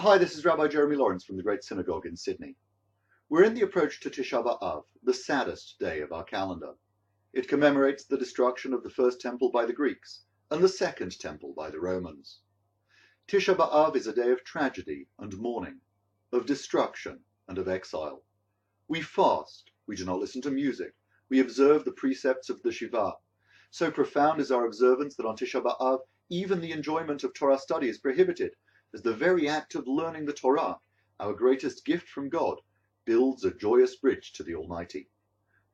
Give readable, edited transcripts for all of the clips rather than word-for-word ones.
Hi, this is Rabbi Lawrence from the Great Synagogue in Sydney. We're in the approach to Tisha B'Av, the saddest day of our calendar. It commemorates the destruction of the first temple by the Greeks and the second temple by the Romans. Tisha B'Av is a day of tragedy and mourning, of destruction and of exile. We fast, we do not listen to music, we observe the precepts of the Shiva. So profound is our observance that on Tisha B'Av even the enjoyment of Torah study is prohibited, as the very act of learning the Torah, our greatest gift from God, builds a joyous bridge to the Almighty.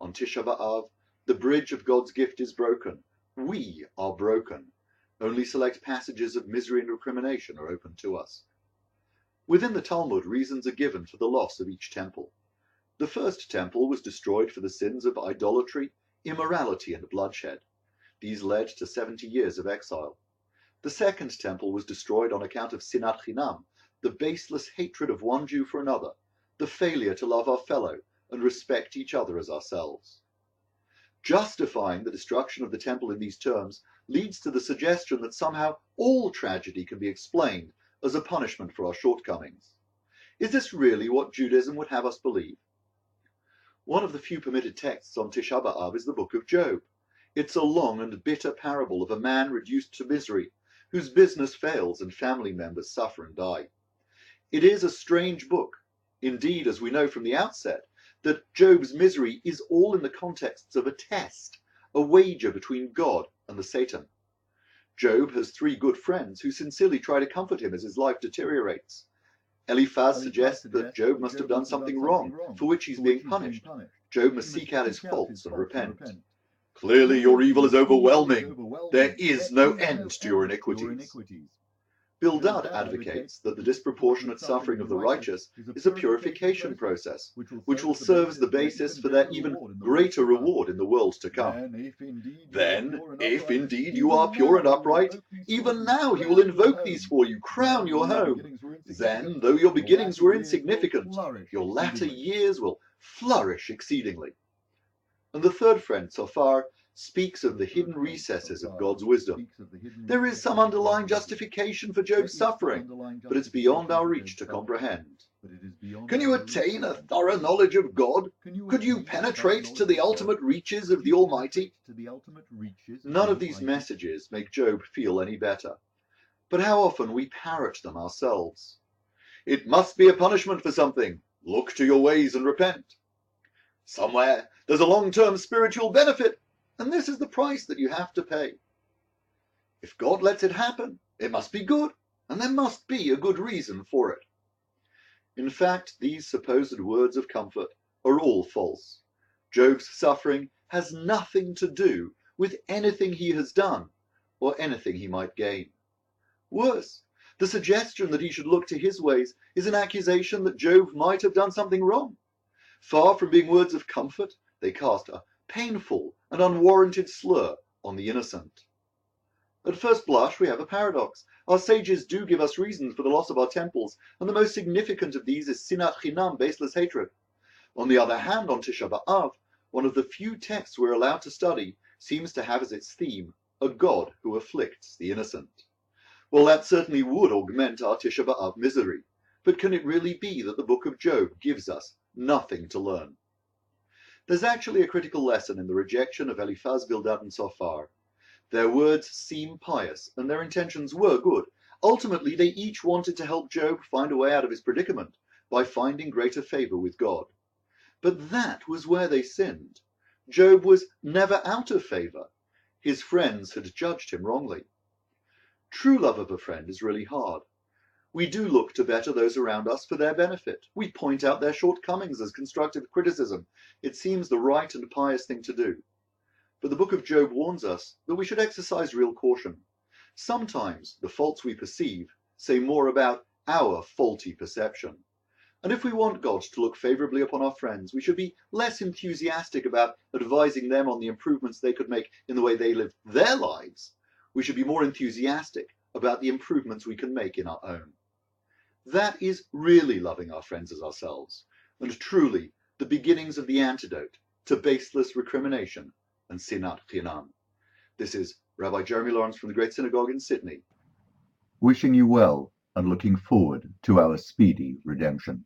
On Tisha B'Av, the bridge of God's gift is broken. We are broken. Only select passages of misery and recrimination are open to us. Within the Talmud, reasons are given for the loss of each temple. The first temple was destroyed for the sins of idolatry, immorality, and bloodshed. These led to 70 years of exile. The second temple was destroyed on account of sinat chinam, the baseless hatred of one Jew for another, the failure to love our fellow and respect each other as ourselves. Justifying the destruction of the temple in these terms leads to the suggestion that somehow all tragedy can be explained as a punishment for our shortcomings. Is this really what Judaism would have us believe? One of the few permitted texts on Tisha B'Av is the book of Job. It's a long and bitter parable of a man reduced to misery, whose business fails and family members suffer and die. It is a strange book. Indeed, as we know from the outset, that Job's misery is all in the contexts of a test, a wager between God and the Satan. Job has 3 good friends who sincerely try to comfort him as his life deteriorates. Eliphaz suggests that Job must have done something wrong, for which he's being punished. Job must seek out his faults and repent. Clearly your evil is overwhelming. There is no end to your iniquities. Bildad advocates that the disproportionate suffering of the righteous is a purification process, which will serve as the basis for their even greater reward in the world to come. Then, if indeed you are pure and upright, even now he will invoke these for you, crown your home. Then, though your beginnings were insignificant, your latter years will flourish exceedingly. And the third friend, Sophar, speaks of the hidden recesses of God's wisdom. There is some underlying justification for Job's suffering, but it's beyond our reach to comprehend. Can you attain a thorough knowledge of God? Could you penetrate to the ultimate reaches of the Almighty? None of these messages make Job feel any better, but how often we parrot them ourselves. It must be a punishment for something. Look to your ways and repent. Somewhere there's a long-term spiritual benefit, and this is the price that you have to pay. If God lets it happen, it must be good, and there must be a good reason for it. In fact, these supposed words of comfort are all false. Job's suffering has nothing to do with anything he has done or anything he might gain. Worse, the suggestion that he should look to his ways is an accusation that Job might have done something wrong. Far from being words of comfort, they cast a painful and unwarranted slur on the innocent. At first blush, we have a paradox. Our sages do give us reasons for the loss of our temples, and the most significant of these is sinat chinam, baseless hatred. On the other hand, on Tisha B'Av, one of the few texts we're allowed to study seems to have as its theme a God who afflicts the innocent. Well, that certainly would augment our Tisha B'Av misery, but can it really be that the book of Job gives us nothing to learn? There's actually a critical lesson in the rejection of Eliphaz, Bildad, and Sophar. Their words seem pious, and their intentions were good. Ultimately, they each wanted to help Job find a way out of his predicament by finding greater favor with God. But that was where they sinned. Job was never out of favor. His friends had judged him wrongly. True love of a friend is really hard. We do look to better those around us for their benefit. We point out their shortcomings as constructive criticism. It seems the right and pious thing to do. But the book of Job warns us that we should exercise real caution. Sometimes the faults we perceive say more about our faulty perception. And if we want God to look favorably upon our friends, we should be less enthusiastic about advising them on the improvements they could make in the way they live their lives. We should be more enthusiastic about the improvements we can make in our own. That is really loving our friends as ourselves, and truly the beginnings of the antidote to baseless recrimination and sinat chinam. This is Rabbi Lawrence from the Great Synagogue in Sydney, wishing you well and looking forward to our speedy redemption.